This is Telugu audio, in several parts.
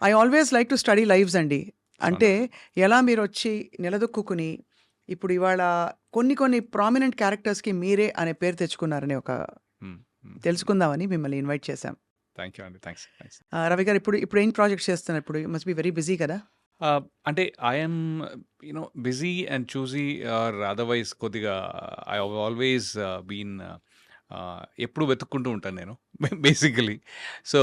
I always like to study lives అండి. అంటే ఎలా మీరొచ్చి నిలదొక్కుకుని, ఇప్పుడు ఇవాళ కొన్ని ప్రామినెంట్ క్యారెక్టర్స్‌కి మీరే అనే పేరు తెచ్చుకున్నారని తెలుసుకుందామని మిమ్మల్ని ఇన్వైట్ చేశాం. థ్యాంక్ యూ అండి. థ్యాంక్స్. రవి గారు ఇప్పుడు ఏం ప్రాజెక్ట్స్ చేస్తున్నారు? ఇప్పుడు you must be very busy కదా! అంటే I'm busy and choosy or otherwise కొద్దిగా ఐ హావ్ ఆల్వేస్ బీన్ ఎప్పుడు వెతుక్కుంటూ ఉంటాను నేను బేసికలీ. సో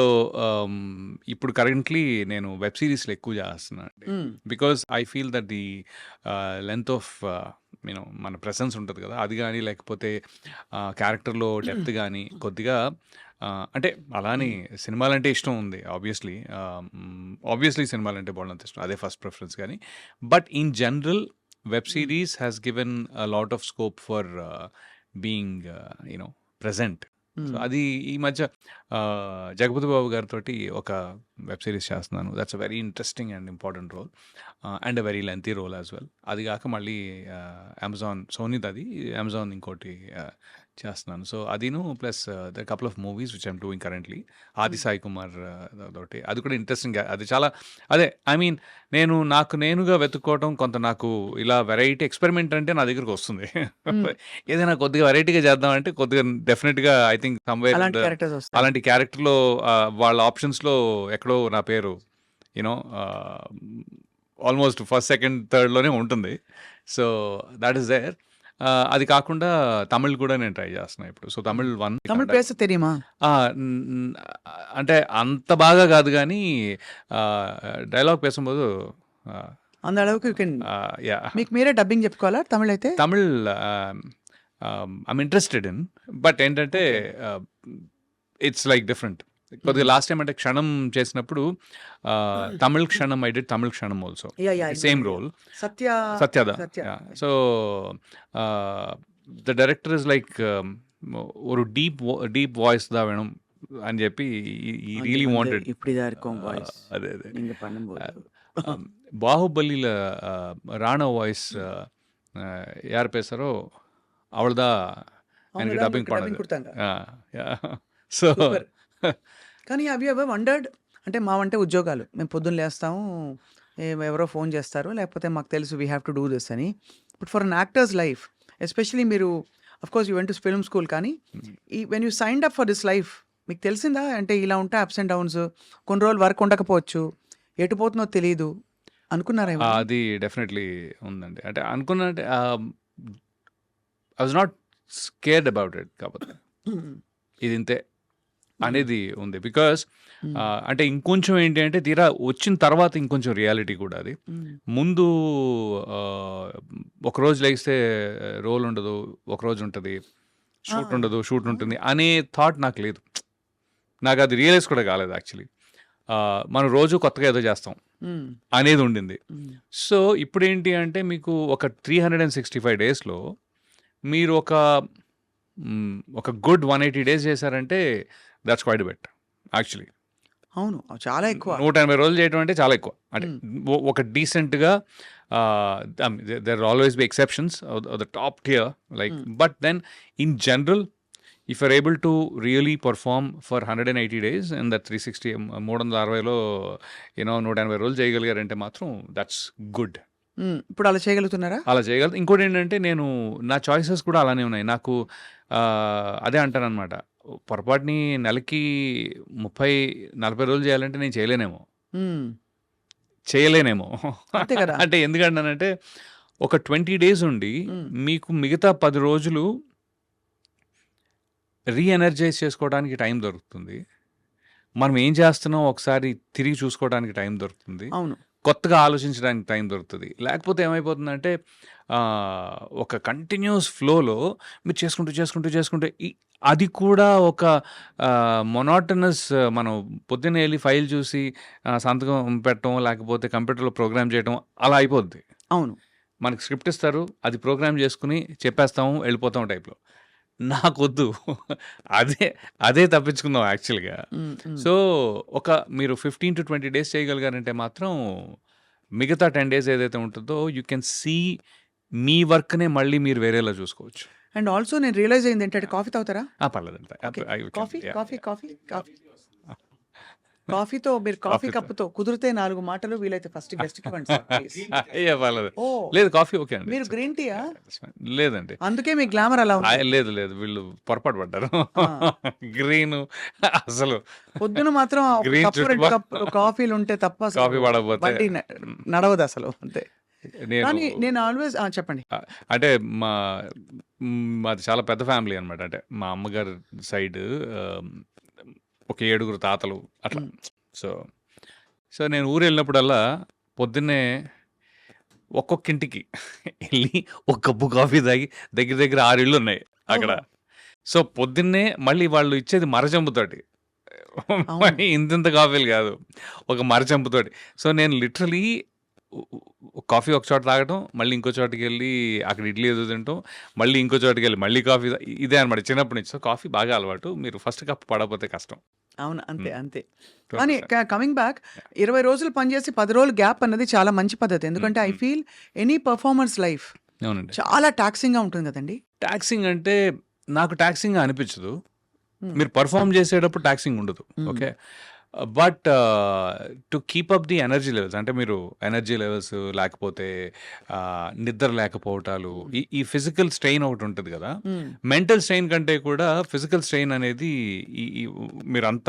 ఇప్పుడు కరెంట్లీ నేను వెబ్ సిరీస్లు ఎక్కువ చేస్తున్నాను అండి. Because I feel that the length of మన ప్రెసెన్స్ ఉంటుంది కదా, అది కానీ లేకపోతే క్యారెక్టర్లో డెప్త్ కానీ కొద్దిగా అంటే అలానే సినిమాలంటే ఇష్టం ఉంది ఆబ్వియస్లీ సినిమాలంటే బాగుంది ఇష్టం, అదే ఫస్ట్ ప్రిఫరెన్స్. కానీ but in general web series has given a lot of scope for being present. So అది ఈ మధ్య జగపతి బాబు గారితో ఒక వెబ్ సిరీస్ చేస్తున్నాను. That's a very interesting and important role and a very lengthy role as well. అది కాక మళ్ళీ అమెజాన్ సోనీది, అది అమెజాన్ ఇంకోటి చేస్తున్నాను. సో అదిను plus the couple of movies which I'm doing currently. Aadi Sai Kumar తోటి, అది కూడా ఇంట్రెస్టింగ్. అది చాలా అదే ఐ మీన్ నేను నేనుగా వెతుక్కోవటం, కొంత నాకు ఇలా వెరైటీ ఎక్స్పెరిమెంట్ అంటే నా దగ్గరకు వస్తుంది. ఏదైనా కొద్దిగా వెరైటీగా చేద్దామంటే కొద్దిగా డెఫినెట్గా ఐ థింక్ సమ్వేర్ అలాంటి క్యారెక్టర్స్ వస్తాయి. అలాంటి క్యారెక్టర్లో వాళ్ళ ఆప్షన్స్లో ఎక్కడో నా పేరు ఆల్మోస్ట్ ఫస్ట్ సెకండ్ థర్డ్లోనే ఉంటుంది. So that is there. అది కాకుండా తమిళ్ కూడా నేను ట్రై చేస్తున్నాను ఇప్పుడు. సో తమిళ్ தமிழ் பேச தெரியுமா? అంటే అంత బాగా కాదు కానీ డైలాగ్ పేసుம்போదు அந்த அளவுக்கு you can యా మీకు మీరే డబ్బింగ్ చెప్పుకోవాలా తమిళ్ అయితే? Tamil I'm interested in, but ఏంటంటే ఇట్స్ లైక్ డిఫరెంట్. కొద్దిగా లాస్ట్ టైం అంటే క్షణం చేసినప్పుడు Tamil Kshanam I did Tamil Kshanam also, same role, సత్యద. So the director is like ஒரு డీప్ వాయిస్ దా వేణం అని చెప్పి ఈ రియలీ వాంటెడ్. అదే అదే బాహుబలిలో రాణా వాయిస్ యార్ పేసారో అవళదా எனக்கு டப்பிங் பண்ணது. సో కానీ అవి ఎవర్ వండర్డ్ అంటే మావంటే ఉద్యోగాలు, మేము పొద్దున్న లేస్తాము, ఎవరో ఫోన్ చేస్తారు, లేకపోతే మాకు తెలుసు we have to do this అని. But for an actors life especially మీరు of course you went to film school, కానీ ఈ when you signed up for this life మీకు తెలిసిందా అంటే ఇలా ఉంటాయి అప్స్ అండ్ డౌన్స్, కొన్ని రోజులు వర్క్ ఉండకపోవచ్చు, ఎటు పోతుందో తెలియదు అనుకున్నారా? అది డెఫినెట్లీ ఉందండి. అంటే అనుకున్నా అంటే I was not scared about it, కాకపోతే ఇది ఇంతే అనేది ఉంది. బికాస్ అంటే ఇంకొంచెం ఏంటి అంటే తీరా వచ్చిన తర్వాత ఇంకొంచెం రియాలిటీ కూడా. అది ముందు ఒకరోజు లేస్తే రోల్ ఉండదు, ఒకరోజు ఉంటుంది, షూట్ ఉండదు, షూట్ ఉంటుంది అనే థాట్ నాకు లేదు. నాకు అది రియలైజ్ కూడా కాలేదు యాక్చువల్లీ. మనం రోజు కొత్తగా ఏదో చేస్తాం అనేది ఉండింది. సో ఇప్పుడు ఏంటి అంటే మీకు ఒక 365 డేస్లో మీరు ఒక గుడ్ 180 డేస్ చేశారంటే దట్స్ క్వైట్ బెట్ యాక్చువల్లీ. అవును, చాలా ఎక్కువ. 180 రోజులు చేయడం అంటే చాలా ఎక్కువ. అంటే ఒక డీసెంట్గా there always be exceptions the top tier like, but then in general if you're able to really perform for 180 days and that 360 360లో 180 రోజులు చేయగలిగారంటే మాత్రం దట్స్ గుడ్. ఇప్పుడు అలా చేయగలుగుతున్నారా? అలా చేయగలుగుతా. ఇంకోటి ఏంటంటే నేను నా చాయిసెస్ కూడా అలానే ఉన్నాయి. నాకు అదే అంటాను అనమాట, పొరపాటుని నెలకి 30-40 రోజులు చేయాలంటే నేను చేయలేనేమో. అంటే ఎందుకంటానంటే ఒక 20 డేస్ ఉండి మీకు మిగతా 10 రోజులు రీఎనర్జైజ్ చేసుకోవడానికి టైం దొరుకుతుంది. మనం ఏం చేస్తున్నాం ఒకసారి తిరిగి చూసుకోవడానికి టైం దొరుకుతుంది. అవును, కొత్తగా ఆలోచించడానికి టైం దొరుకుతుంది. లేకపోతే ఏమైపోతుందంటే ఒక కంటిన్యూస్ ఫ్లోలో మీరు చేసుకుంటూ అది కూడా ఒక మొనాటనస్, మనం పొద్దున్నే వెళ్ళి ఫైల్ చూసి సంతకం పెట్టడం, లేకపోతే కంప్యూటర్లో ప్రోగ్రామ్ చేయడం అలా అయిపోద్ది. అవును, మనకి స్క్రిప్ట్ ఇస్తారు, అది ప్రోగ్రామ్ చేసుకుని చెప్పేస్తాము, వెళ్ళిపోతాం టైప్లో. నాకొద్దు, అదే తప్పించుకుందాం యాక్చువల్గా. సో మీరు 15 to 20 డేస్ చేయగలిగారంటే మాత్రం మిగతా 10 డేస్ ఏదైతే ఉంటుందో యూ కెన్ సీ మీ వర్క్నే మళ్ళీ మీరు వేరేలా చూసుకోవచ్చు. అండ్ ఆల్సో నేను రియలైజ్ అయింది ఏంటంటే, కాఫీ తాగుతారా? పర్లేదండి. కాఫీ కాఫీ కాఫీ కాఫీ కాఫీతో మీరు కాఫీ కాఫీతో. కప్పుతో కుదిరితే 4 మాటలు వీలైతే ఫస్ట్ గెస్ట్‌కి ఇవ్వండి సార్ ప్లీజ్. అయ్యో! పర్లేదు. ఓహ్! లేదు కాఫీ ఓకే అండి. మీరు ఇట్స్ గ్రీన్ టీయా? లేదండి. అందుకే మీ గ్లామర్ అలా ఉంది. లేదు లేదు. వీళ్ళు పొరపాటు పడ్డారు. ఆ! గ్రీను అసలు పొద్దున మాత్రం ఒక గ్రీన్ కప్పు 2 చుట్టుపక్క కప్పులు కాఫీలుంటే తప్ప అసలు కాఫీ పడకపోతే బండి నడవదసలు అంతే. నేను కానీ నేను ఆల్‌వేస్ చెప్పండి. అంటే మాది చాలా పెద్ద ఫ్యామిలీ అనమాట. అంటే మా అమ్మగారి సైడ్ ఒక 7 తాతలు అట్లా. హ్మ్. సో, సో నేను ఊరెళ్ళినప్పుడల్లా పొద్దున్నే ఒక్కొక్క ఇంటికి ఎళ్లి ఒక కప్పు కాఫీ తాగి దగ్గర దగ్గర 6 ఇళ్ళున్నాయి అక్కడ. ఓహో! సో, పొద్దున్నే మళ్ళీ వాళ్ళు ఇచ్చేది మరచెంబుతోటి. అవును. మరి ఇంతింత కాఫీలు కాదు. ఒక మరచెంబుతోటి. సో, నేను లిటరల్లీ ఉ ఉ కాఫీ ఒక చోట తాగటం, మళ్ళీ ఇంకో చోటకెళ్ళి అక్కడ ఇడ్లీ ఏదో తినటం, మళ్ళీ ఇంకో చోటకెళ్ళి మళ్ళీ కాఫీ ఇదే అనమాట చిన్నప్పటి నుంచి. సో, కాఫీ బాగా అలవాటు. మీరు ఫస్ట్ కప్ పడకపోతే కష్టం. అవును. అంతే. హ్మ్. అంతే. కానీ 100%. కమింగ్ బ్యాక్ 20 రోజులు పనిచేసి 10 రోజులు గ్యాప్ అన్నది చాలా మంచి పద్ధతి. హ్మ్. ఎందుకంటే ఐ హ్మ్. ఫీల్ ఎనీ పెర్ఫార్మన్స్ లైఫ్ అవునండి. చాలా టాక్సింగ్‌గా ఉంటుంది కదండీ! టాక్సింగ్ అంటే నాకు టాక్సింగ్‌గా అనిపించదు. హ్మ్. మీరు పెర్ఫార్మ్ చేసేటప్పుడు టాక్సింగ్ ఉండదు. హ్మ్. Okay. But to keep up the energy levels అంటే మీరు ఎనర్జీ లెవెల్స్ లేకపోతే నిద్ర లేకపోవటాలు ఈ ఈ ఫిజికల్ స్ట్రెయిన్ ఒకటి ఉంటుంది కదా! హ్మ్. మెంటల్ స్ట్రెయిన్ కంటే కూడా ఫిజికల్ స్ట్రెయిన్ అనేది ఈ ఈ మీరంత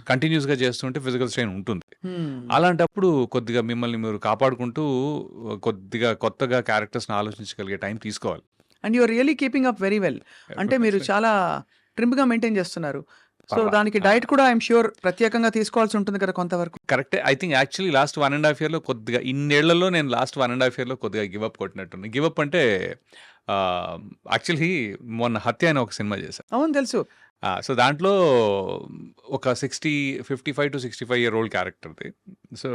కంటిన్యూస్‌గా చేస్తుంటే ఫిజికల్ స్ట్రెయిన్ ఉంటుంది. హ్మ్. అలాంటప్పుడు కొద్దిగా మిమ్మల్ని మీరు కాపాడుకుంటూ కొద్దిగా కొత్తగా క్యారెక్టర్స్‌ని ఆలోచించగలిగే టైం తీసుకోవాలి. And you are really keeping up very well. అంటే మీరు చాలా ట్రిమ్‌గా మెయింటైన్ చేస్తున్నారు. సో, దానికి డైట్ కూడా ఐయామ్ ష్యూర్ ప్రత్యేకంగా తీసుకోవాల్సి ఉంటుంది కదా కొంతవరకు. కరెక్టే. ఐ థింక్ యాక్చువల్లీ లాస్ట్ 1 ½ ఇయర్‌లో కొద్దిగా ఇన్నేళ్లలో నేను లాస్ట్ 1 ½ ఇయర్‌లో కొద్దిగా గివ్ అప్ కొట్టినట్టున్నా. గివ్ అప్ అంటే యాక్చువల్లీ మొన్న 'హత్య' అని ఒక సినిమా చేశా. అవును తెలుసు. సో, దాంట్లో ఒక 55-65 ఇయర్ ఓల్డ్ క్యారెక్టర్‌ది. సో,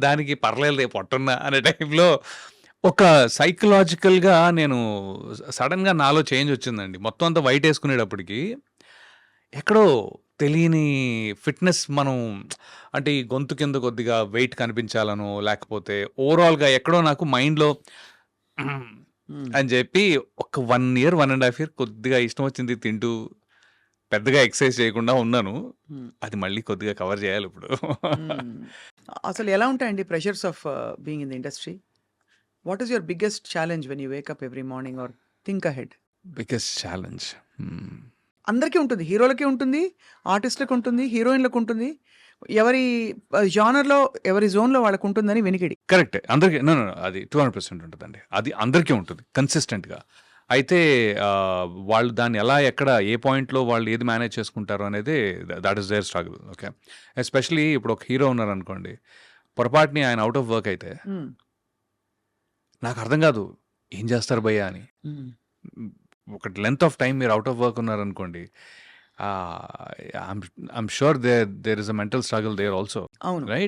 దానికి పర్లేదులే పొట్టున్నా అనే టైంలో ఒక సైకలాజికల్‌గా నేను సడెన్‌గా నాలో చేంజ్ వచ్చిందండి. మొత్తం అంతా వైట్ ఏసుకునేటప్పటికి ఎక్కడో తెలియని ఫిట్‌నెస్ మనం అంటే ఈ గొంతు కింద కొద్దిగా వెయిట్ కనిపించాలనో, లేకపోతే ఓవరాల్‌గా ఎక్కడో నాకు మైండ్‌లో హ్మ్. అని చెప్పి ఒక 1 ఇయర్, 1 ½ ఇయర్ కొద్దిగా ఇష్టం వచ్చింది తింటూ, పెద్దగా ఎక్సర్సైజ్ చేయకుండా ఉన్నాను. హ్మ్. అది మళ్ళీ కొద్దిగా కవర్ చేయాలిప్పుడు. హ్మ్. అసలు ఎలా ఉంటాయండి pressures of being in the industry? What is your biggest challenge when you wake up every morning or think ahead? Biggest challenge. అందరికీ ఉంటుంది. హీరోలకి ఉంటుంది, ఆర్టిస్ట్‌లకి ఉంటుంది, హీరోయిన్‌లకి ఉంటుంది. ఎవరి జానర్‌లో, ఎవరి జోన్‌లో వాళ్ళకుంటుందని వినికిడి. కరెక్టే. అందరికి నో, నో, నో. అది 200% ఉంటదండి. అది అందరికీ ఉంటుంది కన్సిస్టెంట్‌గా. అయితే వాళ్ళు దాన్ని ఎలా, ఎక్కడ, ఏ పాయింట్‌లో వాళ్ళు ఏది మేనేజ్ చేసుకుంటారు అనేది that is their struggle. Okay. Especially ఇప్పుడు ఒక హీరో ఉన్నారనుకోండి. పొరపాటుని ఆయన ఔట్ ఆఫ్ వర్క్ అయితే హ్మ్. నాకు అర్థం కాదు. ఏం చేస్తారు భయ్యా అని. హ్మ్. ఒక లెంత్ ఆఫ్ టైమ్ మీరు ఔట్ ఆఫ్ వర్క్ ఉన్నారనుకోండి. I'm sure there is a mental struggle there also. అవును. రైట్?